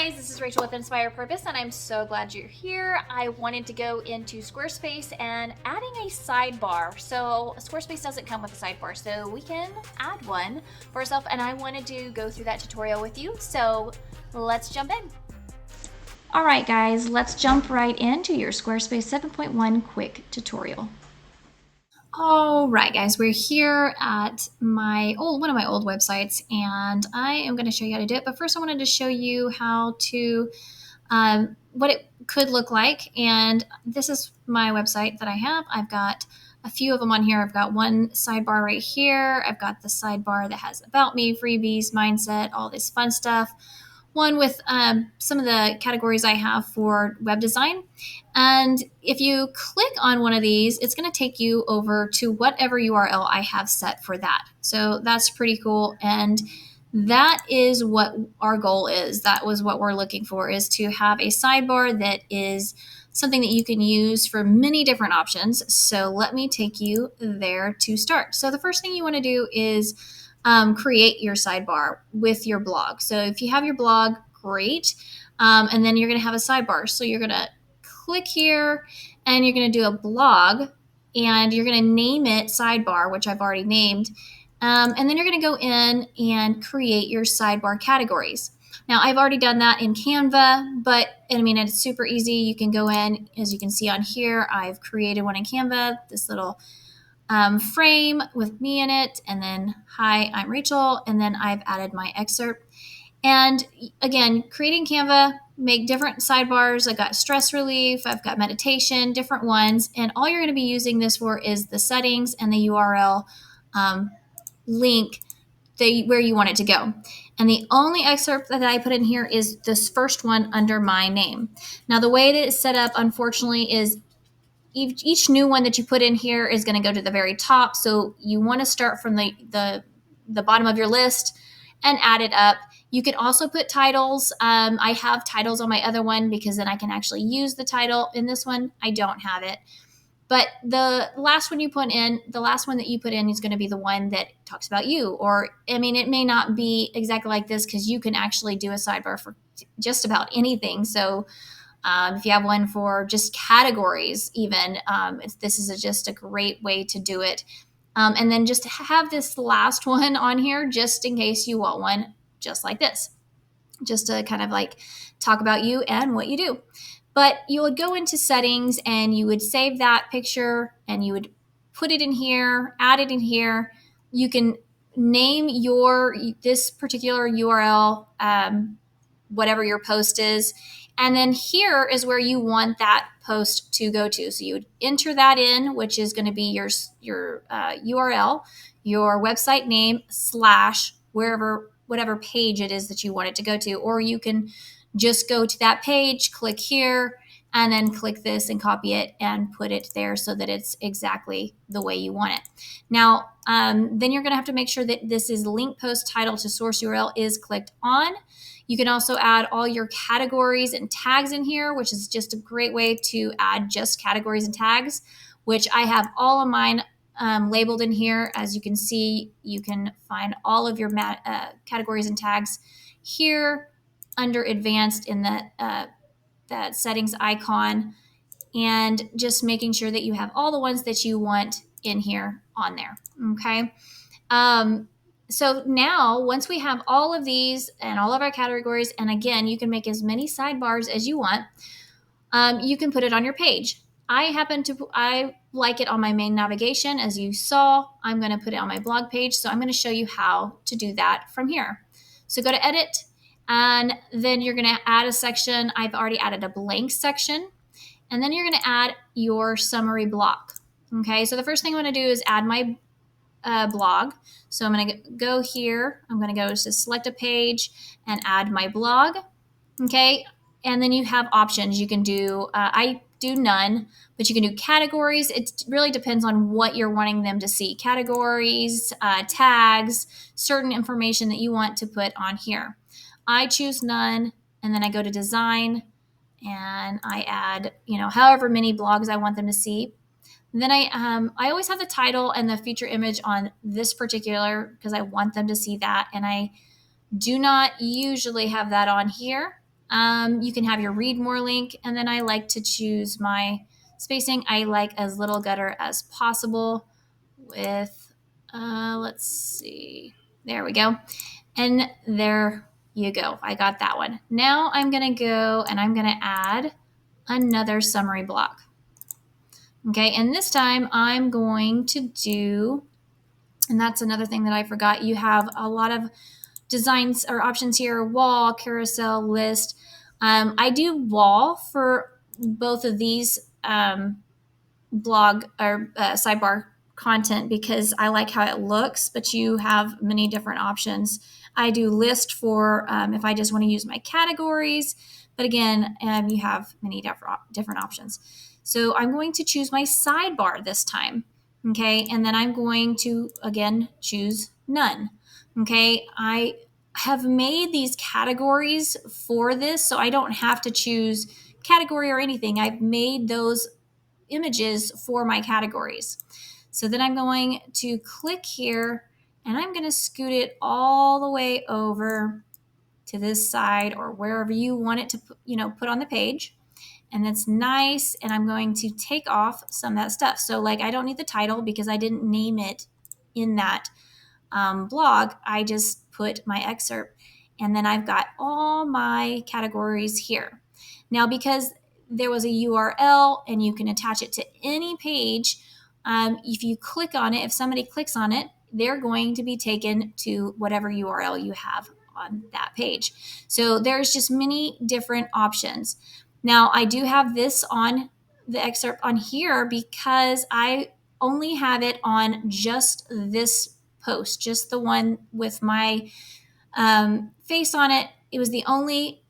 guys, this is Rachel with Inspire Purpose, and I'm so glad you're here. I wanted to go into Squarespace and adding a sidebar. So Squarespace doesn't come with a sidebar, so we can add one for ourselves, and I wanted to go through that tutorial with you. So let's jump in. All right, guys, let's jump right into your Squarespace 7.1 quick tutorial. All right, guys, we're here at one of my old websites, and I am going to show you how to do it. But first, I wanted to show you how to what it could look like. And this is my website that I have. I've got a few of them on here. I've got one sidebar right here. I've got the sidebar that has about me, freebies, mindset, all this fun stuff. One with some of the categories I have for web design. And if you click on one of these, it's going to take you over to whatever URL I have set for that. So that's pretty cool. And that is what our goal is. That was what we're looking for, is to have a sidebar that is something that you can use for many different options. So let me take you there to start. So the first thing you want to do is create your sidebar with your blog. So if you have your blog, great. And then you're going to have a sidebar. So you're going to click here and you're going to do a blog and you're going to name it sidebar, which I've already named. And then you're going to go in and create your sidebar categories. Now, I've already done that in Canva, but I mean, it's super easy. You can go in, as you can see on here, I've created one in Canva, this little frame with me in it. And then, hi, I'm Rachel. And then I've added my excerpt. And again, creating Canva, make different sidebars. I've got stress relief, I've got meditation, different ones. And all you're going to be using this for is the settings and the URL link where you want it to go. And the only excerpt that I put in here is this first one under my name. Now, the way that it's set up, unfortunately, is each new one that you put in here is going to go to the very top. So you want to start from the bottom of your list and add it up. You can also put titles. I have titles on my other one because then I can actually use the title. In this one, I don't have it. But the last one that you put in is going to be the one that talks about you. Or, I mean, it may not be exactly like this because you can actually do a sidebar for just about anything. So if you have one for just categories, even, this is just a great way to do it. And then just have this last one on here just in case you want one just like this, just to kind of like talk about you and what you do. But you would go into settings and you would save that picture and you would put it in here, add it in here. You can name this particular URL, whatever your post is. And then here is where you want that post to go to. So you would enter that in, which is going to be your URL, your website name / whatever page it is that you want it to go to. Or you can just go to that page, click here, and then click this and copy it and put it there so that it's exactly the way you want it. Now, then you're going to have to make sure that this is link post title to source URL is clicked on. You can also add all your categories and tags in here, which is just a great way to add just categories and tags, which I have all of mine labeled in here. As you can see, you can find all of your categories and tags here under advanced in that settings icon, and just making sure that you have all the ones that you want in here on there. Okay. So now once we have all of these and all of our categories, and again, you can make as many sidebars as you want, you can put it on your page. I like it on my main navigation. As you saw, I'm going to put it on my blog page. So I'm going to show you how to do that from here. So go to edit, and then you're going to add a section. I've already added a blank section, and then you're going to add your summary block. Okay, so the first thing I'm going to do is add my blog. So I'm going to go here. I'm going to go to select a page and add my blog. Okay, and then you have options. You can do, I do none, but you can do categories. It really depends on what you're wanting them to see. Categories, tags, certain information that you want to put on here. I choose none, and then I go to design, and I add, however many blogs I want them to see. Then I always have the title and the feature image on this particular because I want them to see that, and I do not usually have that on here. You can have your read more link, and then I like to choose my spacing. I like as little gutter as possible with, let's see, there we go. And there you go. I got that one. Now I'm going to go and I'm going to add another summary block. Okay, and this time I'm going to do, and that's another thing that I forgot. You have a lot of designs or options here: wall, carousel, list. I do wall for both of these blog or sidebar content because I like how it looks, but you have many different options. I do list for if I just want to use my categories, but again, you have many different options. So I'm going to choose my sidebar this time. Okay, and then I'm going to again choose none. Okay, I have made these categories for this, so I don't have to choose category or anything. I've made those images for my categories. So then I'm going to click here and I'm going to scoot it all the way over to this side or wherever you want it to put on the page. And that's nice. And I'm going to take off some of that stuff. So like I don't need the title because I didn't name it in that blog. I just put my excerpt and then I've got all my categories here. Now, because there was a URL and you can attach it to any page, if you click on it, if somebody clicks on it, they're going to be taken to whatever URL you have on that page. So there's just many different options. Now, I do have this on the excerpt on here because I only have it on just this post, just the one with my face on it. It was the only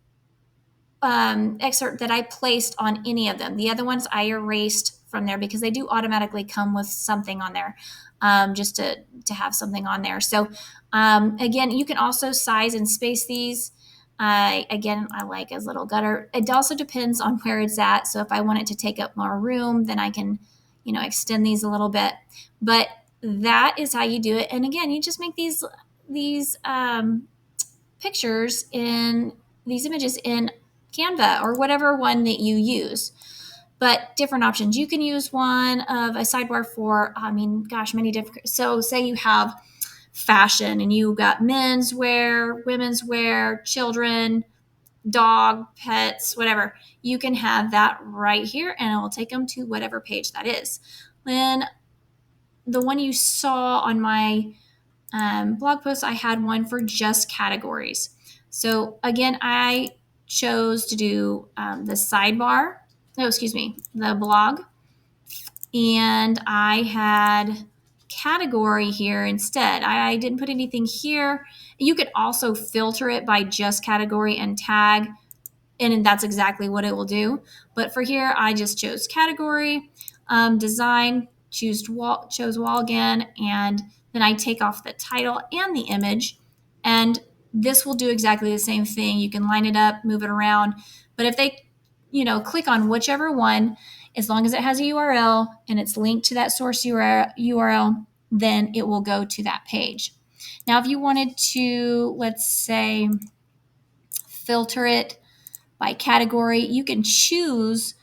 excerpt that I placed on any of them. The other ones I erased from there because they do automatically come with something on there, just to have something on there. So again, you can also size and space these. Again, I like as little gutter. It also depends on where it's at. So if I want it to take up more room, then I can, extend these a little bit. But that is how you do it. And again, you just make these pictures in these images in Canva or whatever one that you use. But different options. You can use one of a sidebar for, many different. So say you have fashion and you got men's wear, women's wear, children, dog, pets, whatever. You can have that right here and it will take them to whatever page that is. Then the one you saw on my blog post, I had one for just categories. So again, I chose to do the sidebar. No, excuse me, the blog. And I had category here instead. I didn't put anything here. You could also filter it by just category and tag, and that's exactly what it will do. But for here, I just chose category, design, chose wall again, and then I take off the title and the image, and this will do exactly the same thing. You can line it up, move it around, but if they, click on whichever one, as long as it has a URL and it's linked to that source URL, then it will go to that page. Now, if you wanted to, let's say, filter it by category, you can choose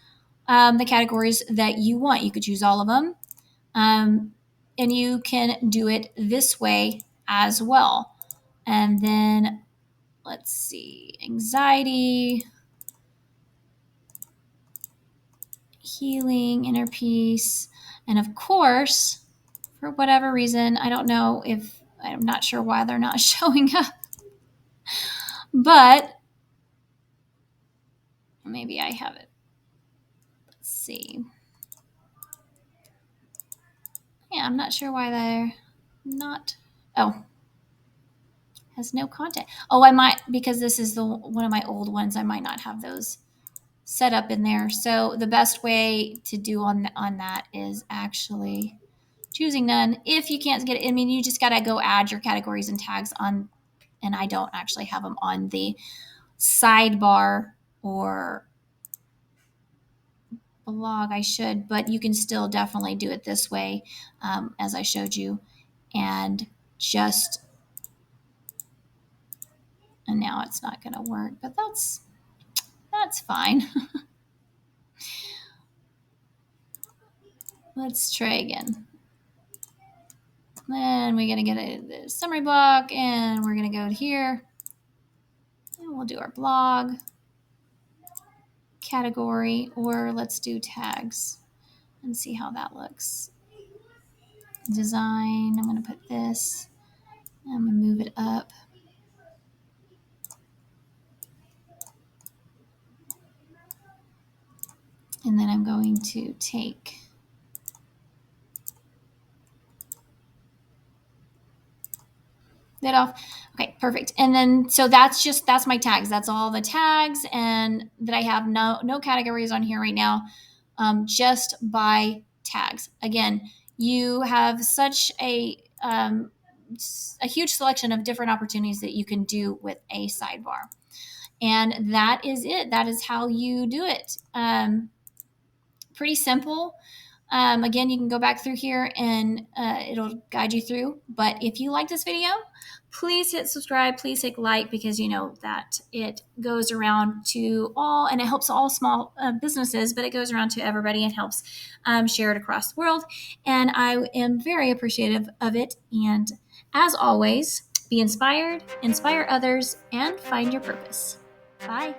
the categories that you want. You could choose all of them. And you can do it this way as well. And then let's see, anxiety, healing, inner peace. And of course, for whatever reason, I'm not sure why they're not showing up, but maybe I have it. Let's see. Yeah, I'm not sure why they're not. Oh, has no content. Oh, I might, because this is one of my old ones, I might not have those set up in there. So the best way to do on that is actually choosing none. If you can't get it, you just got to go add your categories and tags on, and I don't actually have them on the sidebar or blog. I should, but you can still definitely do it this way, as I showed you, and now it's not going to work, but that's That's fine. Let's try again. Then we're going to get the summary block, and we're going to go to here. And we'll do our blog category, or let's do tags and see how that looks. Design, I'm going to put this. I'm going to move it up. And then I'm going to take that off. Okay, perfect. And then, so that's my tags. That's all the tags, and that I have no categories on here right now, just by tags. Again, you have such a huge selection of different opportunities that you can do with a sidebar. And that is it. That is how you do it. Pretty simple. Again, you can go back through here and it'll guide you through. But if you like this video, please hit subscribe. Please hit like, because you know that it goes around to all, and it helps all small businesses, but it goes around to everybody and helps share it across the world. And I am very appreciative of it. And as always, be inspired, inspire others, and find your purpose. Bye.